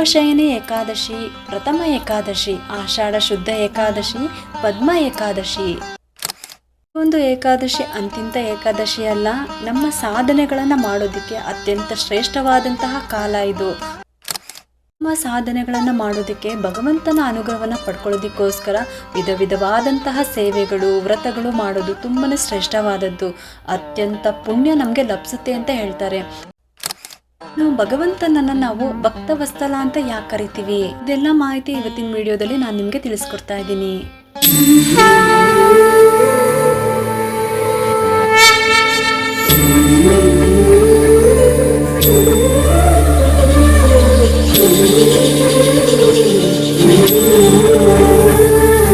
ದೇವಶಯನಿ ಏಕಾದಶಿ, ಪ್ರಥಮ ಏಕಾದಶಿ, ಆಷಾಢ ಶುದ್ಧ ಏಕಾದಶಿ, ಪದ್ಮ ಏಕಾದಶಿ. ಒಂದು ಏಕಾದಶಿ ಅಂತಿಂತ ಏಕಾದಶಿ ಅಲ್ಲ, ನಮ್ಮ ಸಾಧನೆಗಳನ್ನು ಮಾಡೋದಕ್ಕೆ ಅತ್ಯಂತ ಶ್ರೇಷ್ಠವಾದಂತಹ ಕಾಲ ಇದು. ನಮ್ಮ ಸಾಧನೆಗಳನ್ನು ಮಾಡೋದಕ್ಕೆ ಭಗವಂತನ ಅನುಗ್ರಹವನ್ನು ಪಡ್ಕೊಳ್ಳೋದಕ್ಕೋಸ್ಕರ ವಿಧವಾದಂತಹ ಸೇವೆಗಳು, ವ್ರತಗಳು ಮಾಡೋದು ತುಂಬಾ ಶ್ರೇಷ್ಠವಾದದ್ದು. ಅತ್ಯಂತ ಪುಣ್ಯ ನಮಗೆ ಲಭಿಸುತ್ತೆ ಅಂತ ಹೇಳ್ತಾರೆ. ಭಗವಂತನನ್ನು ನಾವು ಭಕ್ತವತ್ಸಲ ಅಂತ ಯಾಕೆ ಕರಿತೀವಿ, ಇದೆಲ್ಲ ಮಾಹಿತಿ ಇವತ್ತಿನ ವಿಡಿಯೋದಲ್ಲಿ ನಾನು ನಿಮಗೆ ತಿಳಿಸ್ಕೊಡ್ತಾ ಇದ್ದೀನಿ.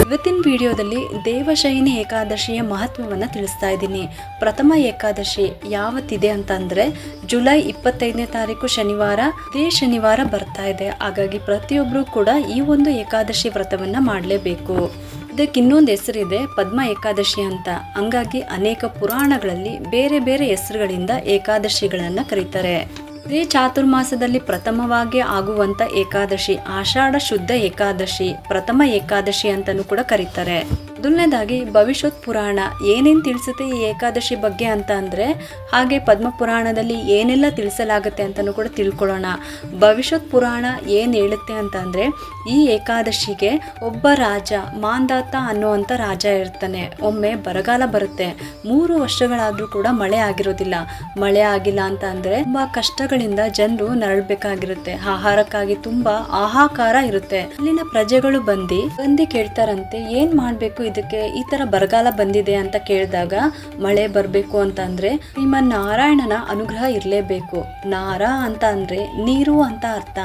ಇವತ್ತಿನ ವಿಡಿಯೋದಲ್ಲಿ ದೇವಶಯನಿ ಏಕಾದಶಿಯ ಮಹತ್ವವನ್ನು ತಿಳಿಸ್ತಾ ಇದ್ದೀನಿ. ಪ್ರಥಮ ಏಕಾದಶಿ ಯಾವತ್ತಿದೆ ಅಂತ ಅಂದರೆ ಜುಲೈ 25ನೇ ತಾರೀಕು ಶನಿವಾರ. ಇದೇ ಶನಿವಾರ ಬರ್ತಾ ಇದೆ. ಹಾಗಾಗಿ ಪ್ರತಿಯೊಬ್ಬರು ಕೂಡ ಈ ಒಂದು ಏಕಾದಶಿ ವ್ರತವನ್ನು ಮಾಡಲೇಬೇಕು. ಇದಕ್ಕೆ ಇನ್ನೊಂದು ಹೆಸರಿದೆ, ಪದ್ಮ ಏಕಾದಶಿ ಅಂತ. ಹಂಗಾಗಿ ಅನೇಕ ಪುರಾಣಗಳಲ್ಲಿ ಬೇರೆ ಬೇರೆ ಹೆಸರುಗಳಿಂದ ಏಕಾದಶಿಗಳನ್ನು ಕರೀತಾರೆ. ಇದೇ ಚಾತುರ್ಮಾಸದಲ್ಲಿ ಪ್ರಥಮವಾಗಿ ಆಗುವಂಥ ಏಕಾದಶಿ ಆಷಾಢ ಶುದ್ಧ ಏಕಾದಶಿ, ಪ್ರಥಮ ಏಕಾದಶಿ ಅಂತಲೂ ಕೂಡ ಕರೀತಾರೆ. ಮೊದಲನೇದಾಗಿ ಭವಿಷ್ಯತ್ ಪುರಾಣ ಏನೇನು ತಿಳಿಸುತ್ತೆ ಈ ಏಕಾದಶಿ ಬಗ್ಗೆ ಅಂತ ಅಂದರೆ, ಹಾಗೆ ಪದ್ಮ ಪುರಾಣದಲ್ಲಿ ಏನೆಲ್ಲ ತಿಳಿಸಲಾಗುತ್ತೆ ಅಂತಲೂ ಕೂಡ ತಿಳ್ಕೊಳ್ಳೋಣ. ಭವಿಷ್ಯತ್ ಪುರಾಣ ಏನು ಹೇಳುತ್ತೆ ಅಂತ ಅಂದರೆ, ಈ ಏಕಾದಶಿಗೆ ಒಬ್ಬ ರಾಜ, ಮಾಂಧಾತ ಅನ್ನುವಂಥ ರಾಜ ಇರ್ತಾನೆ. ಒಮ್ಮೆ ಬರಗಾಲ ಬರುತ್ತೆ. 3 ವರ್ಷಗಳಾದರೂ ಕೂಡ ಮಳೆ ಆಗಿರೋದಿಲ್ಲ. ಮಳೆ ಆಗಿಲ್ಲ ಅಂತ ಅಂದರೆ ತುಂಬ ಕಷ್ಟಗಳಿಂದ ಜನರು ನರಳಬೇಕಾಗಿರುತ್ತೆ. ಆಹಾರಕ್ಕಾಗಿ ತುಂಬ ಹಾಹಾಕಾರ ಇರುತ್ತೆ. ಅಲ್ಲಿನ ಪ್ರಜೆಗಳು ಬಂದು ಕೇಳ್ತಾರಂತೆ, ಏನು ಮಾಡಬೇಕು ಇದಕ್ಕೆ, ಈ ತರ ಬರಗಾಲ ಬಂದಿದೆ ಅಂತ ಕೇಳಿದಾಗ, ಮಳೆ ಬರಬೇಕು ಅಂತ ಅಂದ್ರೆ ಶ್ರೀಮನ್ನಾರಾಯಣನ ಅನುಗ್ರಹ ಇರಲೇಬೇಕು. ನಾರ ಅಂತ ಅಂದ್ರೆ ನೀರು ಅಂತ ಅರ್ಥ.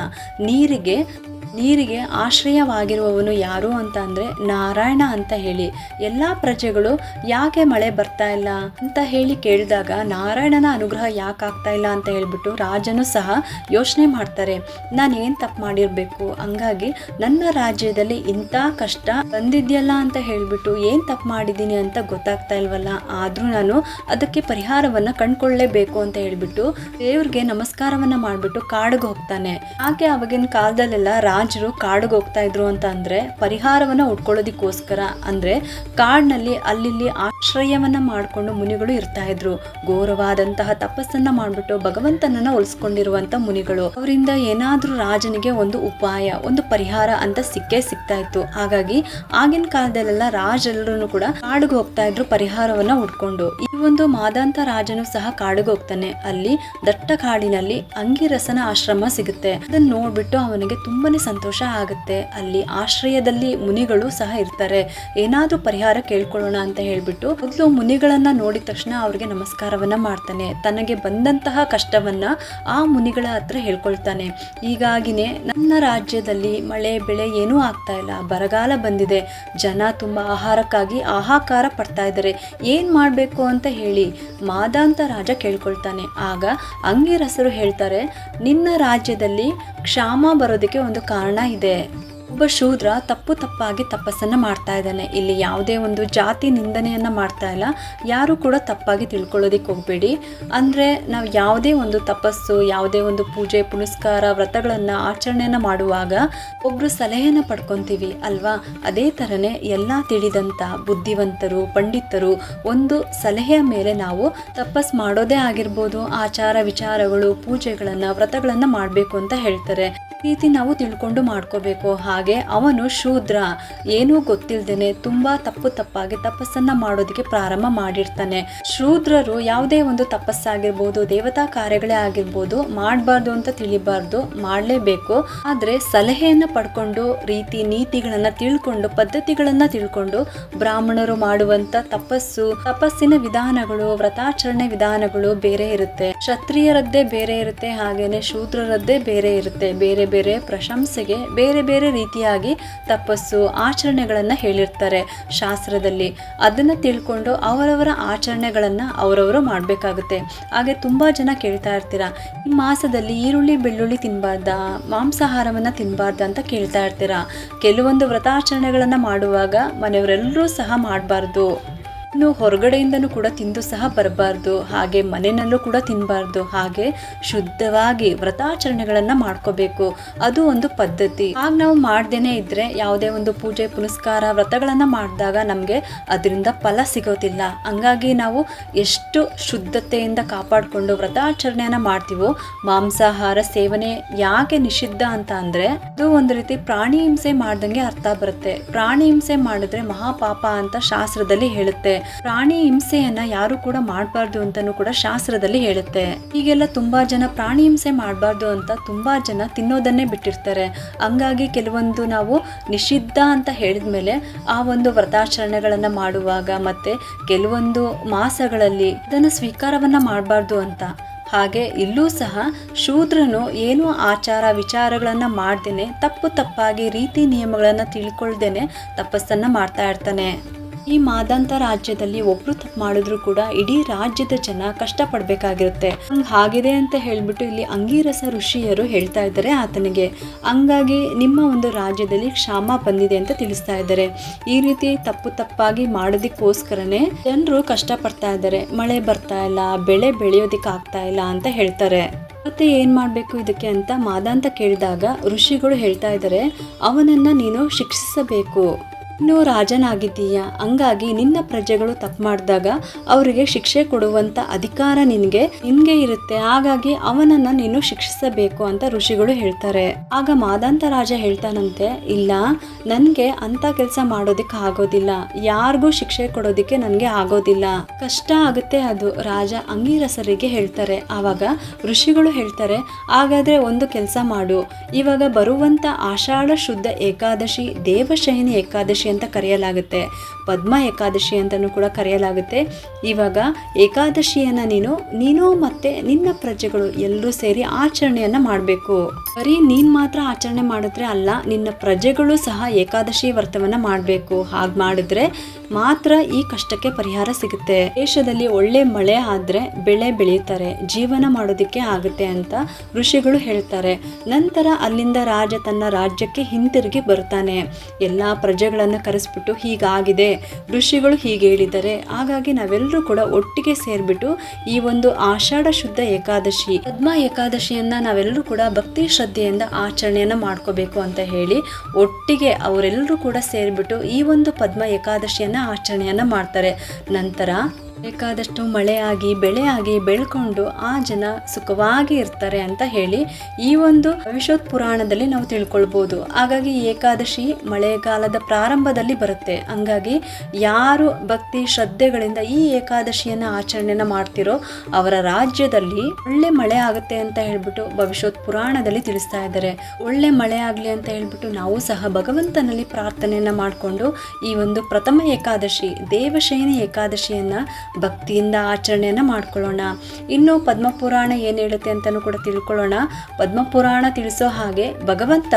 ನೀರಿಗೆ ಆಶ್ರಯವಾಗಿರುವವನು ಯಾರು ಅಂತ ಅಂದರೆ ನಾರಾಯಣ ಅಂತ ಹೇಳಿ. ಎಲ್ಲ ಪ್ರಜೆಗಳು ಯಾಕೆ ಮಳೆ ಬರ್ತಾ ಇಲ್ಲ ಅಂತ ಹೇಳಿ ಕೇಳಿದಾಗ, ನಾರಾಯಣನ ಅನುಗ್ರಹ ಯಾಕೆ ಆಗ್ತಾ ಇಲ್ಲ ಅಂತ ಹೇಳ್ಬಿಟ್ಟು ರಾಜನು ಸಹ ಯೋಚನೆ ಮಾಡ್ತಾರೆ, ನಾನು ಏನು ತಪ್ಪು ಮಾಡಿರಬೇಕು, ಹಂಗಾಗಿ ನನ್ನ ರಾಜ್ಯದಲ್ಲಿ ಇಂಥ ಕಷ್ಟ ಬಂದಿದೆಯಲ್ಲ ಅಂತ ಹೇಳ್ಬಿಟ್ಟು ಏನು ತಪ್ಪು ಮಾಡಿದ್ದೀನಿ ಅಂತ ಗೊತ್ತಾಗ್ತಾ ಇಲ್ವಲ್ಲ, ಆದರೂ ನಾನು ಅದಕ್ಕೆ ಪರಿಹಾರವನ್ನು ಕಂಡುಕೊಳ್ಳಲೇಬೇಕು ಅಂತ ಹೇಳ್ಬಿಟ್ಟು ದೇವ್ರಿಗೆ ನಮಸ್ಕಾರವನ್ನು ಮಾಡಿಬಿಟ್ಟು ಕಾಡಿಗೆ ಹೋಗ್ತಾನೆ. ಹಾಗೆ ಅವಾಗಿನ ಕಾಲದಲ್ಲೆಲ್ಲ ರಾಜರು ಕಾಡಿಗೆ ಹೋಗ್ತಾ ಇದ್ರು ಅಂತ ಅಂದ್ರೆ ಪರಿಹಾರವನ್ನ ಉಟ್ಕೊಳ್ಳೋದಿಕ್ಕೋಸ್ಕರ. ಅಂದ್ರೆ ಕಾಡಿನಲ್ಲಿ ಅಲ್ಲಿ ಆಶ್ರಯವನ್ನ ಮಾಡಿಕೊಂಡು ಮುನಿಗಳು ಇರ್ತಾ ಇದ್ರು. ಘೋರವಾದಂತಹ ತಪಸ್ಸನ್ನ ಮಾಡ್ಬಿಟ್ಟು ಭಗವಂತನನ್ನ ಉಳಿಸ್ಕೊಂಡಿರುವಂತ ಮುನಿಗಳು. ಅವರಿಂದ ಏನಾದ್ರೂ ರಾಜನಿಗೆ ಒಂದು ಉಪಾಯ, ಒಂದು ಪರಿಹಾರ ಅಂತ ಸಿಗ್ತಾ ಇತ್ತು. ಹಾಗಾಗಿ ಆಗಿನ ಕಾಲದಲ್ಲೆಲ್ಲ ರಾಜರೆಲ್ಲರೂ ಕೂಡ ಕಾಡಿಗೆ ಹೋಗ್ತಾ ಇದ್ರು ಪರಿಹಾರವನ್ನ ಉಟ್ಕೊಂಡು. ಈ ಒಂದು ಮಾದಾಂತ ರಾಜನು ಸಹ ಕಾಡಿಗೆ ಹೋಗ್ತಾನೆ. ಅಲ್ಲಿ ದಟ್ಟ ಕಾಡಿನಲ್ಲಿ ಅಂಗಿರಸನ ಆಶ್ರಮ ಸಿಗುತ್ತೆ. ಅದನ್ನ ನೋಡ್ಬಿಟ್ಟು ಅವನಿಗೆ ತುಂಬಾನೇ ಸಂತೋಷ ಆಗುತ್ತೆ. ಅಲ್ಲಿ ಆಶ್ರಯದಲ್ಲಿ ಮುನಿಗಳು ಸಹ ಇರ್ತಾರೆ. ಏನಾದ್ರೂ ಪರಿಹಾರ ಕೇಳ್ಕೊಳ್ಳೋಣ ಅಂತ ಹೇಳ್ಬಿಟ್ಟು ಮೊದಲು ಮುನಿಗಳನ್ನ ನೋಡಿದ ತಕ್ಷಣ ಅವ್ರಿಗೆ ನಮಸ್ಕಾರವನ್ನ ಮಾಡ್ತಾನೆ. ತನಗೆ ಬಂದಂತಹ ಕಷ್ಟವನ್ನ ಆ ಮುನಿಗಳ ಹತ್ರ ಹೇಳ್ಕೊಳ್ತಾನೆ. ಹೀಗಾಗಿನೇ ನನ್ನ ರಾಜ್ಯದಲ್ಲಿ ಮಳೆ ಬೆಳೆ ಏನೂ ಆಗ್ತಾ ಇಲ್ಲ, ಬರಗಾಲ ಬಂದಿದೆ, ಜನ ತುಂಬಾ ಆಹಾರಕ್ಕಾಗಿ ಹಾಹಾಕಾರ ಪಡ್ತಾ ಇದ್ದಾರೆ, ಏನ್ ಮಾಡ್ಬೇಕು ಅಂತ ಹೇಳಿ ಮಾದಾಂತ ರಾಜ ಕೇಳ್ಕೊಳ್ತಾನೆ. ಆಗ ಅಂಗಿರಸರು ಹೇಳ್ತಾರೆ, ನಿನ್ನ ರಾಜ್ಯದಲ್ಲಿ ಕ್ಷಾಮ ಬರೋದಕ್ಕೆ ಒಂದು ಕಾರಣ ಇದೆ. ಒಬ್ಬ ಶೂದ್ರ ತಪ್ಪಾಗಿ ತಪಸ್ಸನ್ನು ಮಾಡ್ತಾ ಇದ್ದಾನೆ. ಇಲ್ಲಿ ಯಾವುದೇ ಒಂದು ಜಾತಿ ನಿಂದನೆಯನ್ನ ಮಾಡ್ತಾ ಇಲ್ಲ. ಯಾರು ಕೂಡ ತಪ್ಪಾಗಿ ತಿಳ್ಕೊಳ್ಳೋದಿಕ್ಕೆ ಹೋಗ್ಬೇಡಿ. ಅಂದ್ರೆ ನಾವು ಯಾವುದೇ ಒಂದು ತಪಸ್ಸು, ಯಾವುದೇ ಒಂದು ಪೂಜೆ ಪುನಸ್ಕಾರ ವ್ರತಗಳನ್ನ ಆಚರಣೆಯನ್ನ ಮಾಡುವಾಗ ಒಬ್ರು ಸಲಹೆಯನ್ನ ಪಡ್ಕೊಂತೀವಿ ಅಲ್ವಾ, ಅದೇ ತರನೇ ಎಲ್ಲಾ ತಿಳಿದಂತ ಬುದ್ಧಿವಂತರು, ಪಂಡಿತರು ಒಂದು ಸಲಹೆಯ ಮೇಲೆ ನಾವು ತಪಸ್ ಮಾಡೋದೇ ಆಗಿರ್ಬೋದು, ಆಚಾರ ವಿಚಾರಗಳು, ಪೂಜೆಗಳನ್ನ ವ್ರತಗಳನ್ನ ಮಾಡ್ಬೇಕು ಅಂತ ಹೇಳ್ತಾರೆ. ರೀತಿ ನಾವು ತಿಳ್ಕೊಂಡು ಮಾಡ್ಕೋಬೇಕು. ಹಾಗೆ ಅವನು ಶೂದ್ರ, ಏನೂ ಗೊತ್ತಿಲ್ದೇನೆ ತುಂಬಾ ತಪ್ಪಾಗಿ ತಪಸ್ಸನ್ನ ಮಾಡೋದಕ್ಕೆ ಪ್ರಾರಂಭ ಮಾಡಿರ್ತಾನೆ. ಶೂದ್ರರು ಯಾವುದೇ ಒಂದು ತಪಸ್ಸಾಗಿರ್ಬೋದು, ದೇವತಾ ಕಾರ್ಯಗಳೇ ಆಗಿರ್ಬೋದು, ಮಾಡಬಾರ್ದು ಅಂತ ತಿಳಿಬಾರ್ದು, ಮಾಡಲೇಬೇಕು. ಆದ್ರೆ ಸಲಹೆಯನ್ನ ಪಡ್ಕೊಂಡು ರೀತಿ ನೀತಿಗಳನ್ನ ತಿಳ್ಕೊಂಡು ಪದ್ಧತಿಗಳನ್ನ ತಿಳ್ಕೊಂಡು ಬ್ರಾಹ್ಮಣರು ಮಾಡುವಂತ ತಪಸ್ಸಿನ ವಿಧಾನಗಳು, ವ್ರತಾಚರಣೆ ವಿಧಾನಗಳು ಬೇರೆ ಇರುತ್ತೆ. ಕ್ಷತ್ರಿಯರದ್ದೇ ಬೇರೆ ಇರುತ್ತೆ, ಹಾಗೇನೆ ಶೂದ್ರರದ್ದೇ ಬೇರೆ ಇರುತ್ತೆ. ಬೇರೆ ಬೇರೆ ಪ್ರಶಂಸೆಗೆ ಬೇರೆ ಬೇರೆ ರೀತಿಯಾಗಿ ತಪಸ್ಸು ಆಚರಣೆಗಳನ್ನ ಹೇಳಿರ್ತಾರೆ ಶಾಸ್ತ್ರದಲ್ಲಿ. ಅದನ್ನ ತಿಳ್ಕೊಂಡು ಅವರವರ ಆಚರಣೆಗಳನ್ನ ಅವರವರು ಮಾಡ್ಬೇಕಾಗುತ್ತೆ. ಹಾಗೆ ತುಂಬಾ ಜನ ಕೇಳ್ತಾ ಇರ್ತೀರಾ, ಈ ಮಾಸದಲ್ಲಿ ಈರುಳ್ಳಿ ಬೆಳ್ಳುಳ್ಳಿ ತಿನ್ಬಾರ್ದಾ, ಮಾಂಸಾಹಾರವನ್ನ ತಿನ್ಬಾರ್ದ ಅಂತ ಕೇಳ್ತಾ ಇರ್ತೀರಾ. ಕೆಲವೊಂದು ವ್ರತಾಚರಣೆಗಳನ್ನ ಮಾಡುವಾಗ ಮನೆಯವರೆಲ್ಲರೂ ಸಹ ಮಾಡಬಾರ್ದು. ಇನ್ನು ಹೊರಗಡೆಯಿಂದನೂ ಕೂಡ ತಿಂದು ಸಹ ಬರಬಾರ್ದು, ಹಾಗೆ ಮನೆಯಲ್ಲೂ ಕೂಡ ತಿನ್ನಬಾರ್ದು. ಹಾಗೆ ಶುದ್ಧವಾಗಿ ವ್ರತಾಚರಣೆಗಳನ್ನ ಮಾಡ್ಕೋಬೇಕು. ಅದು ಒಂದು ಪದ್ಧತಿ. ಆಗ ನಾವು ಮಾಡ್ದೇನೆ ಇದ್ರೆ ಯಾವುದೇ ಒಂದು ಪೂಜೆ ಪುನಸ್ಕಾರ ವ್ರತಗಳನ್ನ ಮಾಡಿದಾಗ ನಮ್ಗೆ ಅದರಿಂದ ಫಲ ಸಿಗೋದಿಲ್ಲ. ಹಂಗಾಗಿ ನಾವು ಎಷ್ಟು ಶುದ್ಧತೆಯಿಂದ ಕಾಪಾಡಿಕೊಂಡು ವ್ರತಾಚರಣೆಯನ್ನ ಮಾಡ್ತೀವೋ, ಮಾಂಸಾಹಾರ ಸೇವನೆ ಯಾಕೆ ನಿಷಿದ್ಧ ಅಂತ ಅಂದ್ರೆ ಅದು ಒಂದು ರೀತಿ ಪ್ರಾಣಿ ಹಿಂಸೆ ಮಾಡ್ದಂಗೆ ಅರ್ಥ ಬರುತ್ತೆ. ಪ್ರಾಣಿ ಹಿಂಸೆ ಮಾಡಿದ್ರೆ ಮಹಾಪಾಪ ಅಂತ ಶಾಸ್ತ್ರದಲ್ಲಿ ಹೇಳುತ್ತೆ. ಪ್ರಾಣಿ ಹಿಂಸೆಯನ್ನ ಯಾರು ಕೂಡ ಮಾಡಬಾರ್ದು ಅಂತಾನೂ ಕೂಡ ಶಾಸ್ತ್ರದಲ್ಲಿ ಹೇಳುತ್ತೆ. ಈಗೆಲ್ಲ ತುಂಬಾ ಜನ ಪ್ರಾಣಿ ಹಿಂಸೆ ಮಾಡಬಾರ್ದು ಅಂತ ತುಂಬಾ ಜನ ತಿನ್ನೋದನ್ನೇ ಬಿಟ್ಟಿರ್ತಾರೆ. ಹಂಗಾಗಿ ಕೆಲವೊಂದು ನಾವು ನಿಷಿದ್ಧ ಅಂತ ಹೇಳಿದ್ಮೇಲೆ ಆ ಒಂದು ವ್ರತಾಚರಣೆಗಳನ್ನ ಮಾಡುವಾಗ ಮತ್ತೆ ಕೆಲವೊಂದು ಮಾಸಗಳಲ್ಲಿ ಇದನ್ನು ಸ್ವೀಕಾರವನ್ನ ಮಾಡಬಾರ್ದು ಅಂತ. ಹಾಗೆ ಇಲ್ಲೂ ಸಹ ಶೂದ್ರನು ಏನೋ ಆಚಾರ ವಿಚಾರಗಳನ್ನ ಮಾಡ್ದೇನೆ ತಪ್ಪಾಗಿ ರೀತಿ ನಿಯಮಗಳನ್ನ ತಿಳ್ಕೊಳ್ದೇನೆ ತಪಸ್ಸನ್ನ ಮಾಡ್ತಾ ಇರ್ತಾನೆ. ಈ ಮಾದಾಂತ ರಾಜ್ಯದಲ್ಲಿ ಒಬ್ರು ತಪ್ಪು ಮಾಡಿದ್ರು ಕೂಡ ಇಡೀ ರಾಜ್ಯದ ಜನ ಕಷ್ಟಪಡ್ಬೇಕಾಗಿರುತ್ತೆ. ಹಾಗಿದೆ ಅಂತ ಹೇಳ್ಬಿಟ್ಟು ಇಲ್ಲಿ ಅಂಗೀರಸ ಋಷಿಯರು ಹೇಳ್ತಾ ಇದ್ದಾರೆ ಆತನಿಗೆ. ಹಂಗಾಗಿ ನಿಮ್ಮ ಒಂದು ರಾಜ್ಯದಲ್ಲಿ ಕ್ಷಾಮ ಬಂದಿದೆ ಅಂತ ತಿಳಿಸ್ತಾ ಇದ್ದಾರೆ. ಈ ರೀತಿ ತಪ್ಪಾಗಿ ಮಾಡೋದಕ್ಕೋಸ್ಕರನೇ ಜನರು ಕಷ್ಟಪಡ್ತಾ ಇದ್ದಾರೆ. ಮಳೆ ಬರ್ತಾ ಇಲ್ಲ, ಬೆಳೆ ಬೆಳೆಯೋದಿಕ್ಕೆ ಆಗ್ತಾ ಇಲ್ಲ ಅಂತ ಹೇಳ್ತಾರೆ. ಮತ್ತೆ ಏನ್ ಮಾಡ್ಬೇಕು ಇದಕ್ಕೆ ಅಂತ ಮಾದಾಂತ ಕೇಳಿದಾಗ ಋಷಿಗಳು ಹೇಳ್ತಾ ಇದ್ದಾರೆ, ಅವನನ್ನ ನೀನು ಶಿಕ್ಷಿಸಬೇಕು. ನೀನು ರಾಜನಾಗಿದ್ದೀಯ, ಹಂಗಾಗಿ ನಿನ್ನ ಪ್ರಜೆಗಳು ತಪ್ಪು ಮಾಡಿದಾಗ ಅವರಿಗೆ ಶಿಕ್ಷೆ ಕೊಡುವಂತ ಅಧಿಕಾರ ನಿನ್ಗೆ ಇರುತ್ತೆ. ಹಾಗಾಗಿ ಅವನನ್ನ ನೀನು ಶಿಕ್ಷಿಸಬೇಕು ಅಂತ ಋಷಿಗಳು ಹೇಳ್ತಾರೆ. ಆಗ ಮಾದಾಂತ ರಾಜ ಹೇಳ್ತಾನಂತೆ, ಇಲ್ಲ, ನನ್ಗೆ ಅಂತ ಕೆಲಸ ಮಾಡೋದಿಕ್ಕೆ ಆಗೋದಿಲ್ಲ, ಯಾರಿಗೂ ಶಿಕ್ಷೆ ಕೊಡೋದಿಕ್ಕೆ ನನ್ಗೆ ಆಗೋದಿಲ್ಲ, ಕಷ್ಟ ಆಗುತ್ತೆ. ಅದು ರಾಜ ಅಂಗೀರಸರಿಗೆ ಹೇಳ್ತಾರೆ. ಆವಾಗ ಋಷಿಗಳು ಹೇಳ್ತಾರೆ, ಹಾಗಾದ್ರೆ ಒಂದು ಕೆಲಸ ಮಾಡು, ಇವಾಗ ಬರುವಂತ ಆಷಾಢ ಶುದ್ಧ ಏಕಾದಶಿ ದೇವಶಯನಿ ಏಕಾದಶಿ ಅಂತ ಕರೆಯಲಾಗುತ್ತೆ, ಪದ್ಮ ಏಕಾದಶಿ ಅಂತಾನೂ ಕೂಡ ಕರೆಯಲಾಗುತ್ತೆ. ಇವಾಗ ಏಕಾದಶಿಯನ್ನ ನೀನು ಮತ್ತೆ ನಿನ್ನ ಪ್ರಜೆಗಳು ಎಲ್ಲರೂ ಸೇರಿ ಆಚರಣೆಯನ್ನ ಮಾಡಬೇಕು. ಬರೀ ನೀನ್ ಮಾತ್ರ ಆಚರಣೆ ಮಾಡಿದ್ರೆ ಅಲ್ಲ, ನಿನ್ನ ಪ್ರಜೆಗಳು ಸಹ ಏಕಾದಶಿ ವ್ರತವನ್ನ ಮಾಡಬೇಕು. ಹಾಗೆ ಮಾಡಿದ್ರೆ ಮಾತ್ರ ಈ ಕಷ್ಟಕ್ಕೆ ಪರಿಹಾರ ಸಿಗುತ್ತೆ. ದೇಶದಲ್ಲಿ ಒಳ್ಳೆ ಮಳೆ ಆದ್ರೆ ಬೆಳೆ ಬೆಳೀತಾರೆ, ಜೀವನ ಮಾಡೋದಿಕ್ಕೆ ಆಗುತ್ತೆ ಅಂತ ಋಷಿಗಳು ಹೇಳ್ತಾರೆ. ನಂತರ ಅಲ್ಲಿಂದ ರಾಜ ತನ್ನ ರಾಜ್ಯಕ್ಕೆ ಹಿಂತಿರುಗಿ ಬರ್ತಾನೆ. ಎಲ್ಲಾ ಪ್ರಜೆಗಳನ್ನ ಕರೆಸ್ಬಿಟ್ಟು ಹೀಗಾಗಿದೆ, ಋಷಿಗಳು ಹೀಗೆ ಹೇಳಿದ್ದಾರೆ, ಹಾಗಾಗಿ ನಾವೆಲ್ಲರೂ ಕೂಡ ಒಟ್ಟಿಗೆ ಸೇರ್ಬಿಟ್ಟು ಈ ಒಂದು ಆಷಾಢ ಶುದ್ಧ ಏಕಾದಶಿ ಪದ್ಮ ಏಕಾದಶಿಯನ್ನ ನಾವೆಲ್ಲರೂ ಕೂಡ ಭಕ್ತಿ ಶ್ರದ್ಧೆಯಿಂದ ಆಚರಣೆಯನ್ನ ಮಾಡ್ಕೋಬೇಕು ಅಂತ ಹೇಳಿ ಒಟ್ಟಿಗೆ ಅವರೆಲ್ಲರೂ ಕೂಡ ಸೇರ್ಬಿಟ್ಟು ಈ ಒಂದು ಪದ್ಮ ಏಕಾದಶಿಯನ್ನ ಆಚರಣೆಯನ್ನ ಮಾಡ್ತಾರೆ. ನಂತರ ಬೇಕಾದಷ್ಟು ಮಳೆಯಾಗಿ ಬೆಳೆಯಾಗಿ ಬೆಳ್ಕೊಂಡು ಆ ಜನ ಸುಖವಾಗಿ ಇರ್ತಾರೆ ಅಂತ ಹೇಳಿ ಈ ಒಂದು ಭವಿಷ್ಯೋತ್ ಪುರಾಣದಲ್ಲಿ ನಾವು ತಿಳ್ಕೊಳ್ಬಹುದು. ಹಾಗಾಗಿ ಏಕಾದಶಿ ಮಳೆಗಾಲದ ಪ್ರಾರಂಭದಲ್ಲಿ ಬರುತ್ತೆ. ಹಂಗಾಗಿ ಯಾರು ಭಕ್ತಿ ಶ್ರದ್ಧೆಗಳಿಂದ ಈ ಏಕಾದಶಿಯನ್ನ ಆಚರಣೆನ ಮಾಡ್ತಿರೋ ಅವರ ರಾಜ್ಯದಲ್ಲಿ ಒಳ್ಳೆ ಮಳೆ ಆಗುತ್ತೆ ಅಂತ ಹೇಳ್ಬಿಟ್ಟು ಭವಿಷ್ಯೋತ್ ಪುರಾಣದಲ್ಲಿ ತಿಳಿಸ್ತಾ ಇದ್ದಾರೆ. ಒಳ್ಳೆ ಮಳೆ ಆಗ್ಲಿ ಅಂತ ಹೇಳ್ಬಿಟ್ಟು ನಾವು ಸಹ ಭಗವಂತನಲ್ಲಿ ಪ್ರಾರ್ಥನೆಯನ್ನ ಮಾಡಿಕೊಂಡು ಈ ಒಂದು ಪ್ರಥಮ ಏಕಾದಶಿ ದೇವಶಯನಿ ಏಕಾದಶಿಯನ್ನ ಭಕ್ತಿಯಿಂದ ಆಚರಣೆಯನ್ನ ಮಾಡ್ಕೊಳ್ಳೋಣ. ಇನ್ನು ಪದ್ಮಪುರಾಣ ಏನ್ ಹೇಳುತ್ತೆ ಅಂತಾನು ಕೂಡ ತಿಳ್ಕೊಳ್ಳೋಣ. ಪದ್ಮಪುರಾಣ ತಿಳಿಸೋ ಹಾಗೆ ಭಗವಂತ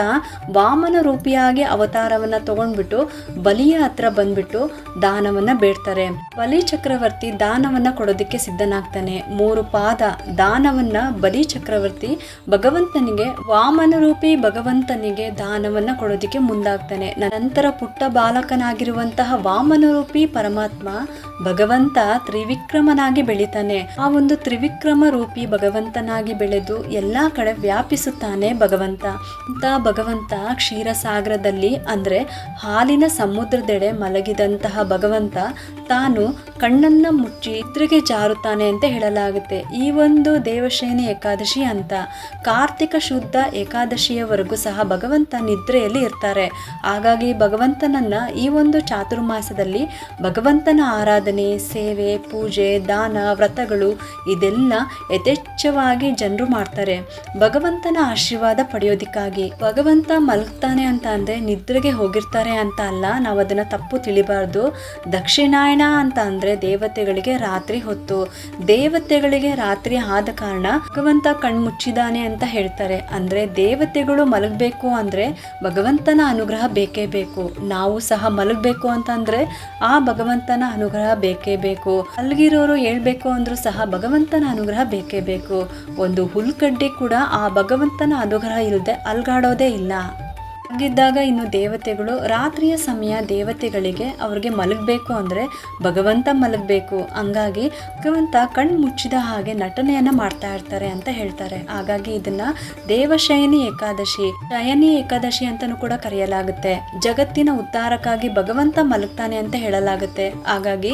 ವಾಮನ ರೂಪಿಯಾಗಿ ಅವತಾರವನ್ನ ತಗೊಂಡ್ಬಿಟ್ಟು ಬಲಿಯ ಹತ್ರ ಬಂದ್ಬಿಟ್ಟು ದಾನವನ್ನ ಬೇಡ್ತಾರೆ. ಬಲಿ ಚಕ್ರವರ್ತಿ ದಾನವನ್ನ ಕೊಡೋದಿಕ್ಕೆ ಸಿದ್ಧನಾಗ್ತಾನೆ. 3 ಪಾದ ದಾನವನ್ನ ಬಲಿ ಚಕ್ರವರ್ತಿ ಭಗವಂತನಿಗೆ ವಾಮನ ರೂಪಿ ಭಗವಂತನಿಗೆ ದಾನವನ್ನ ಕೊಡೋದಿಕ್ಕೆ ಮುಂದಾಗ್ತಾನೆ. ನಂತರ ಪುಟ್ಟ ಬಾಲಕನಾಗಿರುವಂತಹ ವಾಮನ ರೂಪಿ ಪರಮಾತ್ಮ ಭಗವಂತ ತ್ರಿವಿಕ್ರಮನಾಗಿ ಬೆಳಿತಾನೆ. ಆ ಒಂದು ತ್ರಿವಿಕ್ರಮ ರೂಪಿ ಭಗವಂತನಾಗಿ ಬೆಳೆದು ಎಲ್ಲಾ ಕಡೆ ವ್ಯಾಪಿಸುತ್ತಾನೆ ಭಗವಂತ. ಅಂತ ಭಗವಂತ ಕ್ಷೀರಸಾಗರದಲ್ಲಿ ಅಂದ್ರೆ ಹಾಲಿನ ಸಮುದ್ರದೆಡೆ ಮಲಗಿದಂತಹ ಭಗವಂತ ತಾನು ಕಣ್ಣನ್ನ ಮುಚ್ಚಿ ನಿದ್ರೆಗೆ ಜಾರುತ್ತಾನೆ ಅಂತ ಹೇಳಲಾಗುತ್ತೆ. ಈ ಒಂದು ದೇವಶಯನಿ ಏಕಾದಶಿ ಅಂತ ಕಾರ್ತಿಕ ಶುದ್ಧ ಏಕಾದಶಿಯವರೆಗೂ ಸಹ ಭಗವಂತ ನಿದ್ರೆಯಲ್ಲಿ ಇರ್ತಾರೆ. ಹಾಗಾಗಿ ಭಗವಂತನನ್ನ ಈ ಒಂದು ಚಾತುರ್ಮಾಸದಲ್ಲಿ ಭಗವಂತನ ಆರಾಧನೆ, ಸೇವೆ, ಪೂಜೆ, ದಾನ, ವ್ರತಗಳು ಇದೆಲ್ಲ ಯಥೇಚ್ಛವಾಗಿ ಜನರು ಮಾಡ್ತಾರೆ ಭಗವಂತನ ಆಶೀರ್ವಾದ ಪಡೆಯೋದಿಕ್ಕಾಗಿ. ಭಗವಂತ ಮಲಗ್ತಾನೆ ಅಂತ ಅಂದ್ರೆ ನಿದ್ರೆಗೆ ಹೋಗಿರ್ತಾರೆ ಅಂತ ಅಲ್ಲ, ನಾವು ಅದನ್ನ ತಪ್ಪು ತಿಳಿಬಾರ್ದು. ದಕ್ಷಿಣಾಯಣ ಅಂತ ಅಂದ್ರೆ ದೇವತೆಗಳಿಗೆ ರಾತ್ರಿ ಹೊತ್ತು, ದೇವತೆಗಳಿಗೆ ರಾತ್ರಿ ಆದ ಕಾರಣ ಭಗವಂತ ಕಣ್ಮುಚ್ಚಿದಾನೆ ಅಂತ ಹೇಳ್ತಾರೆ. ಅಂದ್ರೆ ದೇವತೆಗಳು ಮಲಗಬೇಕು ಅಂದ್ರೆ ಭಗವಂತನ ಅನುಗ್ರಹ ಬೇಕೇ ಬೇಕು. ನಾವು ಸಹ ಮಲಗಬೇಕು ಅಂತಂದ್ರೆ ಆ ಭಗವಂತನ ಅನುಗ್ರಹ ಬೇಕೇ ಬೇಕು. ಮಲಗಿರೋರು ಹೇಳ್ಬೇಕು ಅಂದ್ರೂ ಸಹ ಭಗವಂತನ ಅನುಗ್ರಹ ಬೇಕೇ ಬೇಕು. ಒಂದು ಹುಲ್ಕಡ್ಡಿ ಕೂಡ ಆ ಭಗವಂತನ ಅನುಗ್ರಹ ಇಲ್ಲದೆ ಅಲ್ಗಾಡೋದೇ ಇಲ್ಲ. ಹಾಗಿದ್ದಾಗ ಇನ್ನು ದೇವತೆಗಳು ರಾತ್ರಿಯ ಸಮಯ ದೇವತೆಗಳಿಗೆ ಅವ್ರಿಗೆ ಮಲಗಬೇಕು ಅಂದರೆ ಭಗವಂತ ಮಲಗಬೇಕು, ಹಂಗಾಗಿ ಭಗವಂತ ಕಣ್ಣು ಮುಚ್ಚಿದ ಹಾಗೆ ನಟನೆಯನ್ನು ಮಾಡ್ತಾ ಇರ್ತಾರೆ ಅಂತ ಹೇಳ್ತಾರೆ. ಹಾಗಾಗಿ ಇದನ್ನು ದೇವಶಯನಿ ಏಕಾದಶಿ, ಶಯನಿ ಏಕಾದಶಿ ಅಂತಲೂ ಕೂಡ ಕರೆಯಲಾಗುತ್ತೆ. ಜಗತ್ತಿನ ಉದ್ಧಾರಕ್ಕಾಗಿ ಭಗವಂತ ಮಲಗ್ತಾನೆ ಅಂತ ಹೇಳಲಾಗುತ್ತೆ. ಹಾಗಾಗಿ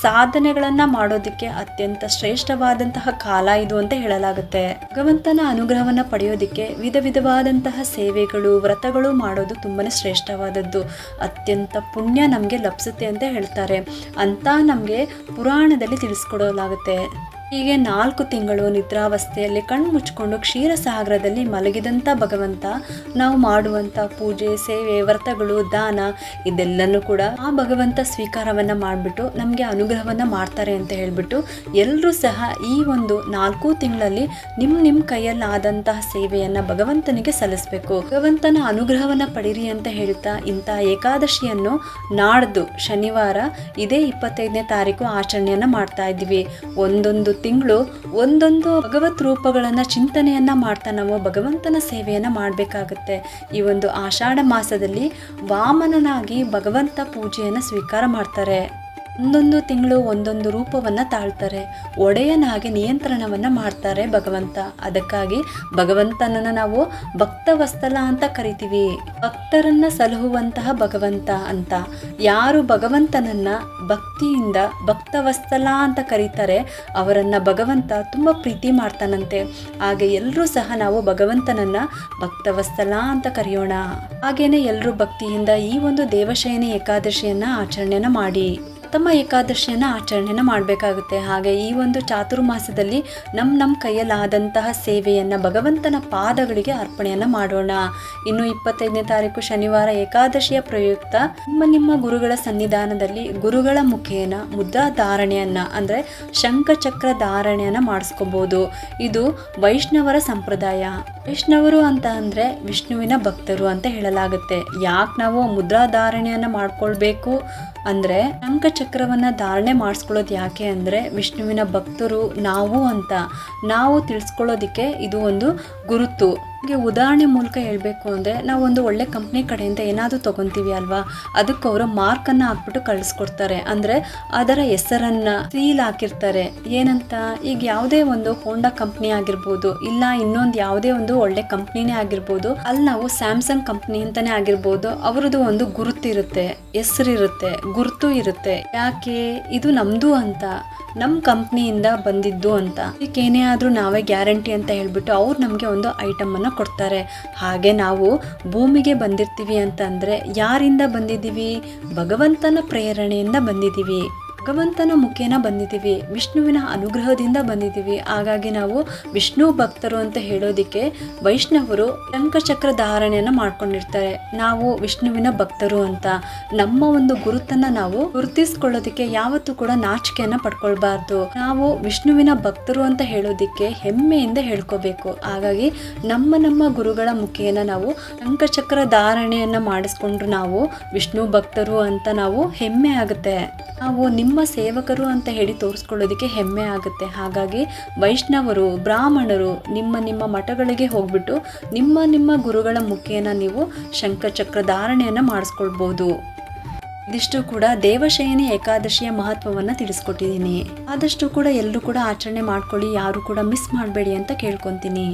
ಸಾಧನೆಗಳನ್ನು ಮಾಡೋದಕ್ಕೆ ಅತ್ಯಂತ ಶ್ರೇಷ್ಠವಾದಂತಹ ಕಾಲ ಇದು ಅಂತ ಹೇಳಲಾಗುತ್ತೆ. ಭಗವಂತನ ಅನುಗ್ರಹವನ್ನು ಪಡೆಯೋದಕ್ಕೆ ವಿಧ ವಿಧವಾದಂತಹ ಸೇವೆಗಳು, ವ್ರತಗಳು ಮಾಡೋದು ತುಂಬಾನೇ ಶ್ರೇಷ್ಠವಾದದ್ದು. ಅತ್ಯಂತ ಪುಣ್ಯ ನಮಗೆ ಲಭಿಸುತ್ತೆ ಅಂತ ಹೇಳ್ತಾರೆ ಅಂತ ನಮಗೆ ಪುರಾಣದಲ್ಲಿ ತಿಳಿಸ್ಕೊಡಲಾಗುತ್ತೆ. ಹೀಗೆ 4 ತಿಂಗಳು ನಿದ್ರಾವಸ್ಥೆಯಲ್ಲಿ ಕಣ್ಣು ಮುಚ್ಕೊಂಡು ಕ್ಷೀರಸಾಗರದಲ್ಲಿ ಮಲಗಿದಂಥ ಭಗವಂತ ನಾವು ಮಾಡುವಂಥ ಪೂಜೆ, ಸೇವೆ, ವ್ರತಗಳು, ದಾನ ಇದೆಲ್ಲನೂ ಕೂಡ ಆ ಭಗವಂತ ಸ್ವೀಕಾರವನ್ನು ಮಾಡಿಬಿಟ್ಟು ನಮಗೆ ಅನುಗ್ರಹವನ್ನು ಮಾಡ್ತಾರೆ ಅಂತ ಹೇಳ್ಬಿಟ್ಟು ಎಲ್ಲರೂ ಸಹ ಈ ಒಂದು 4 ತಿಂಗಳಲ್ಲಿ ನಿಮ್ಮ ಕೈಯಲ್ಲಾದಂತಹ ಸೇವೆಯನ್ನು ಭಗವಂತನಿಗೆ ಸಲ್ಲಿಸಬೇಕು. ಭಗವಂತನ ಅನುಗ್ರಹವನ್ನು ಪಡೀರಿ ಅಂತ ಹೇಳ್ತಾ ಇಂಥ ಏಕಾದಶಿಯನ್ನು ನಾಡ್ದು ಶನಿವಾರ ಇದೇ 25ನೇ ತಾರೀಕು ಆಚರಣೆಯನ್ನು ಮಾಡ್ತಾ ಇದ್ದೀವಿ. ಒಂದೊಂದು ತಿಂಗಳು ಒಂದೊಂದು ಭಗವತ್ ರೂಪಗಳನ್ನ ಚಿಂತನೆಯನ್ನ ಮಾಡ್ತಾ ನಾವು ಭಗವಂತನ ಸೇವೆಯನ್ನ ಮಾಡಬೇಕಾಗುತ್ತೆ. ಈ ಒಂದು ಆಷಾಢ ಮಾಸದಲ್ಲಿ ವಾಮನನಾಗಿ ಭಗವಂತ ಪೂಜೆಯನ್ನು ಸ್ವೀಕಾರ ಮಾಡ್ತಾರೆ. ಒಂದೊಂದು ತಿಂಗಳು ಒಂದೊಂದು ರೂಪವನ್ನು ತಾಳ್ತಾರೆ. ಒಡೆಯನಾಗಿ ನಿಯಂತ್ರಣವನ್ನು ಮಾಡ್ತಾರೆ ಭಗವಂತ. ಅದಕ್ಕಾಗಿ ಭಗವಂತನನ್ನು ನಾವು ಭಕ್ತವತ್ಸಲ ಅಂತ ಕರಿತೀವಿ. ಭಕ್ತರನ್ನ ಸಲಹುವಂತಹ ಭಗವಂತ ಅಂತ. ಯಾರು ಭಗವಂತನನ್ನ ಭಕ್ತಿಯಿಂದ ಭಕ್ತವತ್ಸಲ ಅಂತ ಕರೀತಾರೆ ಅವರನ್ನ ಭಗವಂತ ತುಂಬ ಪ್ರೀತಿ ಮಾಡ್ತಾನಂತೆ. ಹಾಗೆ ಎಲ್ಲರೂ ಸಹ ನಾವು ಭಗವಂತನನ್ನ ಭಕ್ತವತ್ಸಲ ಅಂತ ಕರೆಯೋಣ. ಹಾಗೇನೆ ಎಲ್ಲರೂ ಭಕ್ತಿಯಿಂದ ಈ ಒಂದು ದೇವಶಯನಿ ಏಕಾದಶಿಯನ್ನ ಆಚರಣೆನ ಮಾಡಿ ಪ್ರಥಮ ಏಕಾದಶಿಯನ್ನು ಆಚರಣೆನ ಮಾಡಬೇಕಾಗುತ್ತೆ. ಹಾಗೆ ಈ ಒಂದು ಚಾತುರ್ಮಾಸದಲ್ಲಿ ನಮ್ಮ ಕೈಯಲ್ಲಾದಂತಹ ಸೇವೆಯನ್ನು ಭಗವಂತನ ಪಾದಗಳಿಗೆ ಅರ್ಪಣೆಯನ್ನು ಮಾಡೋಣ. ಇನ್ನು 25ನೇ ತಾರೀಕು ಶನಿವಾರ ಏಕಾದಶಿಯ ಪ್ರಯುಕ್ತ ನಿಮ್ಮ ಗುರುಗಳ ಸನ್ನಿಧಾನದಲ್ಲಿ ಗುರುಗಳ ಮುಖೇನ ಮುದ್ರಾ ಧಾರಣೆಯನ್ನು ಅಂದರೆ ಶಂಖಚಕ್ರ ಧಾರಣೆಯನ್ನು ಮಾಡಿಸ್ಕೋಬಹುದು. ಇದು ವೈಷ್ಣವರ ಸಂಪ್ರದಾಯ. ವೈಷ್ಣವರು ಅಂತ ಅಂದರೆ ವಿಷ್ಣುವಿನ ಭಕ್ತರು ಅಂತ ಹೇಳಲಾಗುತ್ತೆ. ಯಾಕೆ ನಾವು ಮುದ್ರಾ ಧಾರಣೆಯನ್ನು ಮಾಡ್ಕೊಳ್ಬೇಕು ಅಂದರೆ ಶಂಖಚಕ್ರವನ್ನು ಧಾರಣೆ ಮಾಡಿಸ್ಕೊಳ್ಳೋದು ಯಾಕೆ ಅಂದರೆ ವಿಷ್ಣುವಿನ ಭಕ್ತರು ನಾವು ಅಂತ ನಾವು ತಿಳಿಸ್ಕೊಳ್ಳೋದಕ್ಕೆ ಇದು ಒಂದು ಗುರುತು. ಹಾಗೆ ಉದಾಹರಣೆ ಮೂಲಕ ಹೇಳಬೇಕು ಅಂದರೆ ನಾವು ಒಂದು ಒಳ್ಳೆ ಕಂಪ್ನಿ ಕಡೆಯಿಂದ ಏನಾದರೂ ತೊಗೊತೀವಿ ಅಲ್ವಾ, ಅದಕ್ಕೆ ಅವರು ಮಾರ್ಕನ್ನು ಹಾಕ್ಬಿಟ್ಟು ಕಳಿಸ್ಕೊಡ್ತಾರೆ. ಅಂದರೆ ಅದರ ಹೆಸರನ್ನು ಸೀಲ್ ಹಾಕಿರ್ತಾರೆ. ಏನಂತ, ಈಗ ಯಾವುದೇ ಒಂದು ಹೋಂಡಾ ಕಂಪ್ನಿ ಆಗಿರ್ಬೋದು, ಇಲ್ಲ ಇನ್ನೊಂದು ಯಾವುದೇ ಒಂದು ಒಳ್ಳೆ ಕಂಪ್ನಿನೇ ಆಗಿರ್ಬೋದು, ಅಲ್ಲಿ ನಾವು ಸ್ಯಾಮ್ಸಂಗ್ ಕಂಪ್ನಿ ಅಂತಾನೆ ಆಗಿರ್ಬೋದು, ಅವರದ್ದು ಒಂದು ಗುರುತಿರುತ್ತೆ, ಹೆಸರಿರುತ್ತೆ, ಗುರುತು ಇರುತ್ತೆ. ಯಾಕೆ, ಇದು ನಮ್ಮದು ಅಂತ, ನಮ್ಮ ಕಂಪ್ನಿಯಿಂದ ಬಂದಿದ್ದು ಅಂತ. ಇದಕ್ಕೇನೇ ಆದರೂ ನಾವೇ ಗ್ಯಾರಂಟಿ ಅಂತ ಹೇಳ್ಬಿಟ್ಟು ಅವ್ರು ನಮಗೆ ಒಂದು ಐಟಮನ್ನು ಕೊಡ್ತಾರೆ. ಹಾಗೆ ನಾವು ಭೂಮಿಗೆ ಬಂದಿರ್ತೀವಿ ಅಂತಂದರೆ ಯಾರಿಂದ ಬಂದಿದ್ದೀವಿ? ಭಗವಂತನ ಪ್ರೇರಣೆಯಿಂದ ಬಂದಿದ್ದೀವಿ, ಭಗವಂತನ ಮುಖೇನ ಬಂದಿದ್ದೀವಿ, ವಿಷ್ಣುವಿನ ಅನುಗ್ರಹದಿಂದ ಬಂದಿದ್ದೀವಿ. ಹಾಗಾಗಿ ನಾವು ವಿಷ್ಣು ಭಕ್ತರು ಅಂತ ಹೇಳೋದಕ್ಕೆ ವೈಷ್ಣವರು ಶಂಖಚಕ್ರ ಧಾರಣೆಯನ್ನು ಮಾಡ್ಕೊಂಡಿರ್ತಾರೆ. ನಾವು ವಿಷ್ಣುವಿನ ಭಕ್ತರು ಅಂತ ನಮ್ಮ ಒಂದು ಗುರುತನ್ನು ನಾವು ಗುರುತಿಸ್ಕೊಳ್ಳೋದಕ್ಕೆ ಯಾವತ್ತೂ ಕೂಡ ನಾಚಿಕೆಯನ್ನು ಪಡ್ಕೊಳ್ಬಾರ್ದು. ನಾವು ವಿಷ್ಣುವಿನ ಭಕ್ತರು ಅಂತ ಹೇಳೋದಕ್ಕೆ ಹೆಮ್ಮೆಯಿಂದ ಹೇಳ್ಕೋಬೇಕು. ಹಾಗಾಗಿ ನಮ್ಮ ಗುರುಗಳ ಮುಖೇನ ನಾವು ಶಂಖಚಕ್ರ ಧಾರಣೆಯನ್ನು ಮಾಡಿಸ್ಕೊಂಡ್ರು ನಾವು ವಿಷ್ಣು ಭಕ್ತರು ಅಂತ ನಾವು ಹೆಮ್ಮೆ ಆಗುತ್ತೆ. ನಾವು ನಿಮ್ಮ ಸೇವಕರು ಅಂತ ಹೇಳಿ ತೋರಿಸ್ಕೊಳ್ಳೋದಕ್ಕೆ ಹೆಮ್ಮೆ ಆಗುತ್ತೆ. ಹಾಗಾಗಿ ವೈಷ್ಣವರು, ಬ್ರಾಹ್ಮಣರು ನಿಮ್ಮ ಮಠಗಳಿಗೆ ಹೋಗ್ಬಿಟ್ಟು ನಿಮ್ಮ ಗುರುಗಳ ಮುಖೇನ ನೀವು ಶಂಖಚಕ್ರ ಧಾರಣೆಯನ್ನು ಮಾಡಿಸ್ಕೊಳ್ಬೋದು. ಇದಿಷ್ಟು ಕೂಡ ದೇವಶಯನಿ ಏಕಾದಶಿಯ ಮಹತ್ವವನ್ನು ತಿಳಿಸ್ಕೊಟ್ಟಿದ್ದೀನಿ. ಆದಷ್ಟು ಕೂಡ ಎಲ್ಲರೂ ಕೂಡ ಆಚರಣೆ ಮಾಡ್ಕೊಳ್ಳಿ, ಯಾರು ಕೂಡ ಮಿಸ್ ಮಾಡಬೇಡಿ ಅಂತ ಕೇಳ್ಕೊತೀನಿ.